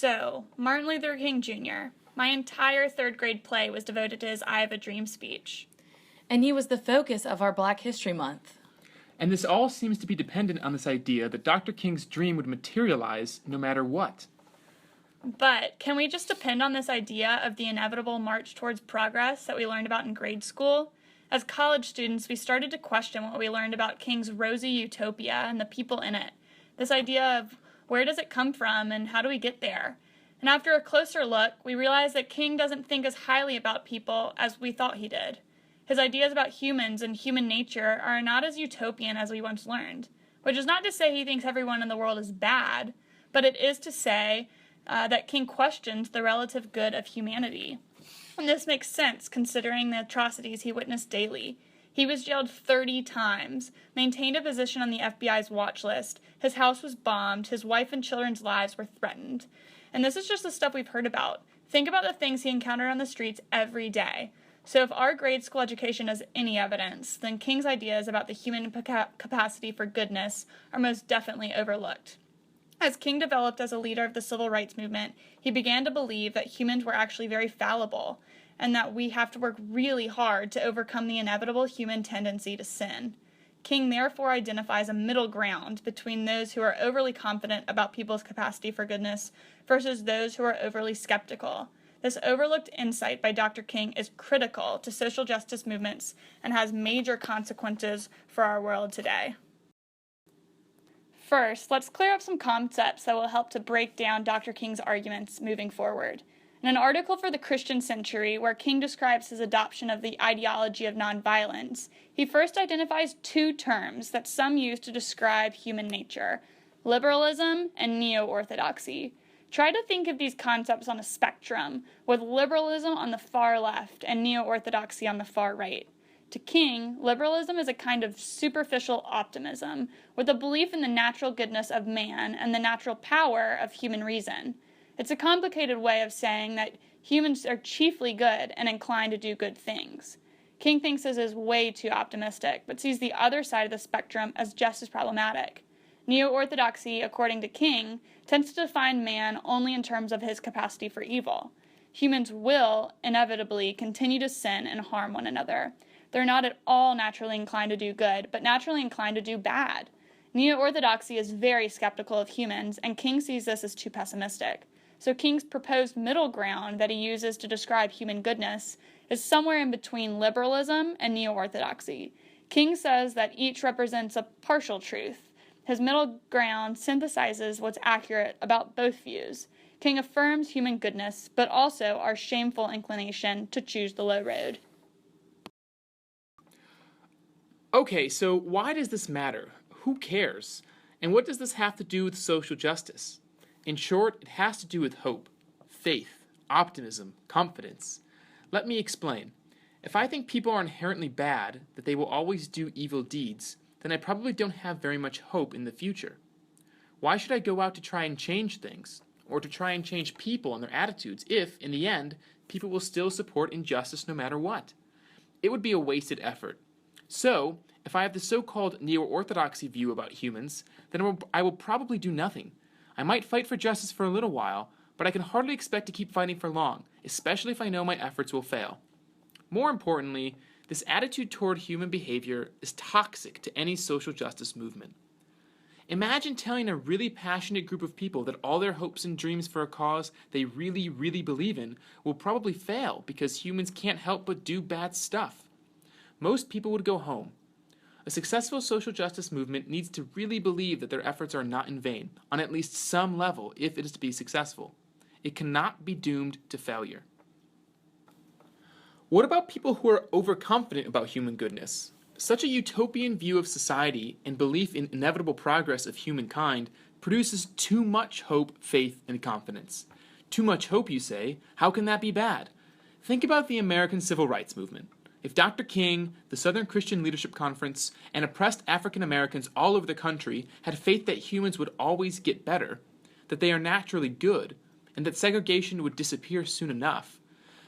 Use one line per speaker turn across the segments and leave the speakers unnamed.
So, Martin Luther King Jr. My entire third grade play was devoted to his I Have a Dream speech.
And he was the focus of our Black History Month.
And this all seems to be dependent on this idea that Dr. King's dream would materialize no matter what.
But can we just depend on this idea of the inevitable march towards progress that we learned about in grade school? As college students, we started to question what we learned about King's rosy utopia and the people in it. This idea of where does it come from and how do we get there? And after a closer look, we realized that King doesn't think as highly about people as we thought he did. His ideas about humans and human nature are not as utopian as we once learned, which is not to say he thinks everyone in the world is bad, but it is to say that King questions the relative good of humanity. And this makes sense considering the atrocities he witnessed daily. He was jailed 30 times, maintained a position on the FBI's watch list, his house was bombed, his wife and children's lives were threatened. And this is just the stuff we've heard about. Think about the things he encountered on the streets every day. So if our grade school education is any evidence, then King's ideas about the human capacity for goodness are most definitely overlooked. As King developed as a leader of the civil rights movement, he began to believe that humans were actually very fallible, and that we have to work really hard to overcome the inevitable human tendency to sin. King therefore identifies a middle ground between those who are overly confident about people's capacity for goodness versus those who are overly skeptical. This overlooked insight by Dr. King is critical to social justice movements and has major consequences for our world today. First, let's clear up some concepts that will help to break down Dr. King's arguments moving forward. In an article for the Christian Century, where King describes his adoption of the ideology of nonviolence, he first identifies two terms that some use to describe human nature: liberalism and Neo-Orthodoxy. Try to think of these concepts on a spectrum, with liberalism on the far left and Neo-Orthodoxy on the far right. To King, liberalism is a kind of superficial optimism, with a belief in the natural goodness of man and the natural power of human reason. It's a complicated way of saying that humans are chiefly good and inclined to do good things. King thinks this is way too optimistic, but sees the other side of the spectrum as just as problematic. Neo-Orthodoxy, according to King, tends to define man only in terms of his capacity for evil. Humans will, inevitably, continue to sin and harm one another. They're not at all naturally inclined to do good, but naturally inclined to do bad. Neo-Orthodoxy is very skeptical of humans, and King sees this as too pessimistic. So King's proposed middle ground that he uses to describe human goodness is somewhere in between liberalism and Neo-Orthodoxy. King says that each represents a partial truth. His middle ground synthesizes what's accurate about both views. King affirms human goodness, but also our shameful inclination to choose the low road.
Okay, so why does this matter? Who cares? And what does this have to do with social justice? In short, it has to do with hope, faith, optimism, confidence. Let me explain. If I think people are inherently bad, that they will always do evil deeds, then I probably don't have very much hope in the future. Why should I go out to try and change things, or to try and change people and their attitudes if, in the end, people will still support injustice no matter what? It would be a wasted effort. So, if I have the so-called Neo-Orthodoxy view about humans, then I will probably do nothing. I might fight for justice for a little while, but I can hardly expect to keep fighting for long, especially if I know my efforts will fail. More importantly, this attitude toward human behavior is toxic to any social justice movement. Imagine telling a really passionate group of people that all their hopes and dreams for a cause they really, really believe in will probably fail because humans can't help but do bad stuff. Most people would go home. A successful social justice movement needs to really believe that their efforts are not in vain, on at least some level, if it is to be successful. It cannot be doomed to failure. What about people who are overconfident about human goodness? Such a utopian view of society and belief in inevitable progress of humankind produces too much hope, faith, and confidence. Too much hope, you say? How can that be bad? Think about the American Civil Rights Movement. If Dr. King, the Southern Christian Leadership Conference, and oppressed African Americans all over the country had faith that humans would always get better, that they are naturally good, and that segregation would disappear soon enough,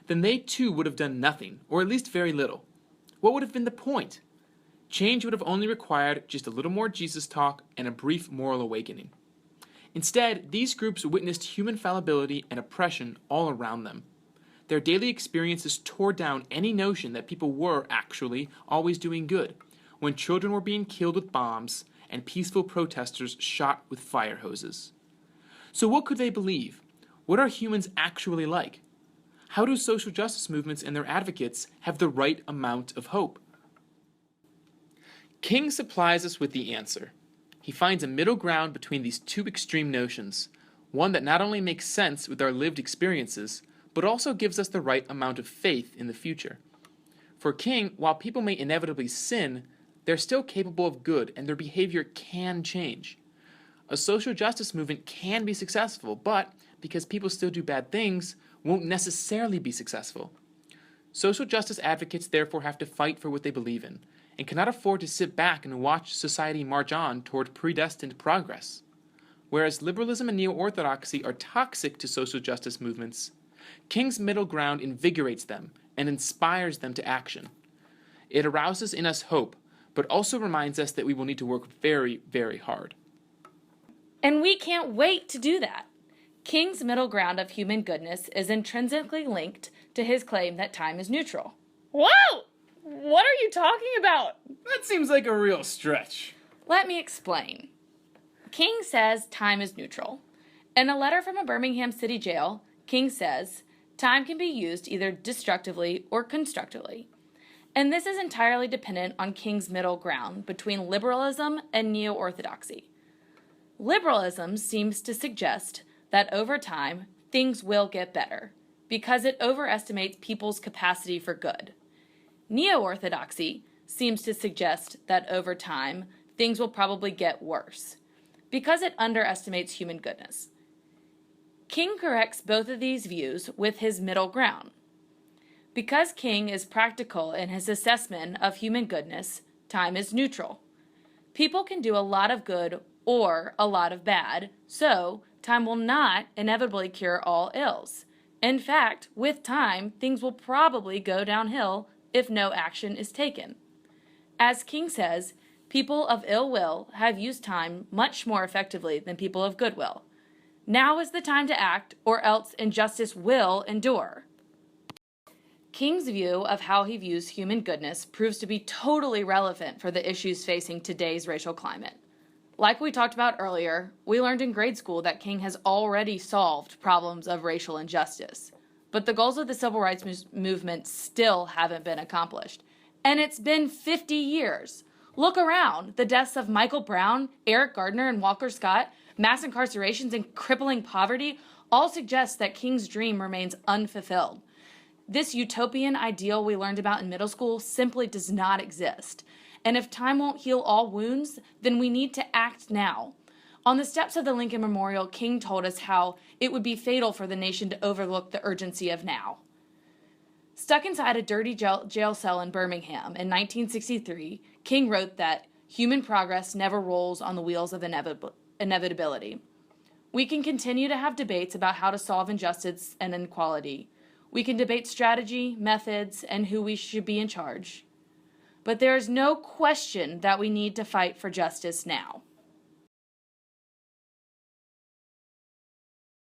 then they too would have done nothing, or at least very little. What would have been the point? Change would have only required just a little more Jesus talk and a brief moral awakening. Instead, these groups witnessed human fallibility and oppression all around them. Their daily experiences tore down any notion that people were actually always doing good, when children were being killed with bombs and peaceful protesters shot with fire hoses. So what could they believe? What are humans actually like? How do social justice movements and their advocates have the right amount of hope? King supplies us with the answer. He finds a middle ground between these two extreme notions, one that not only makes sense with our lived experiences, but also gives us the right amount of faith in the future. For King, while people may inevitably sin, they're still capable of good and their behavior can change. A social justice movement can be successful, but because people still do bad things, won't necessarily be successful. Social justice advocates therefore have to fight for what they believe in, and cannot afford to sit back and watch society march on toward predestined progress. Whereas liberalism and Neo-Orthodoxy are toxic to social justice movements, King's middle ground invigorates them and inspires them to action. It arouses in us hope, but also reminds us that we will need to work very, very hard.
And we can't wait to do that. King's middle ground of human goodness is intrinsically linked to his claim that time is neutral.
Whoa! What are you talking about?
That seems like a real stretch.
Let me explain. King says time is neutral. In a letter from a Birmingham city jail, King says, time can be used either destructively or constructively. And this is entirely dependent on King's middle ground between liberalism and Neo-Orthodoxy. Liberalism seems to suggest that over time, things will get better, because it overestimates people's capacity for good. Neo-Orthodoxy seems to suggest that over time, things will probably get worse, because it underestimates human goodness. King corrects both of these views with his middle ground. Because King is practical in his assessment of human goodness, time is neutral. People can do a lot of good or a lot of bad, so time will not inevitably cure all ills. In fact, with time, things will probably go downhill if no action is taken. As King says, people of ill will have used time much more effectively than people of goodwill. Now is the time to act, or else injustice will endure. King's view of how he views human goodness proves to be totally relevant for the issues facing today's racial climate. Like we talked about earlier, we learned in grade school that King has already solved problems of racial injustice. But the goals of the civil rights movement still haven't been accomplished. And it's been 50 years. Look around. The deaths of Michael Brown, Eric Gardner, and Walker Scott, mass incarcerations, and crippling poverty all suggest that King's dream remains unfulfilled. This utopian ideal we learned about in middle school simply does not exist. And if time won't heal all wounds, then we need to act now. On the steps of the Lincoln Memorial, King told us how it would be fatal for the nation to overlook the urgency of now. Stuck inside a dirty jail cell in Birmingham in 1963, King wrote that human progress never rolls on the wheels of inevitability. We can continue to have debates about how to solve injustice and inequality. We can debate strategy, methods, and who we should be in charge. But there is no question that we need to fight for justice now.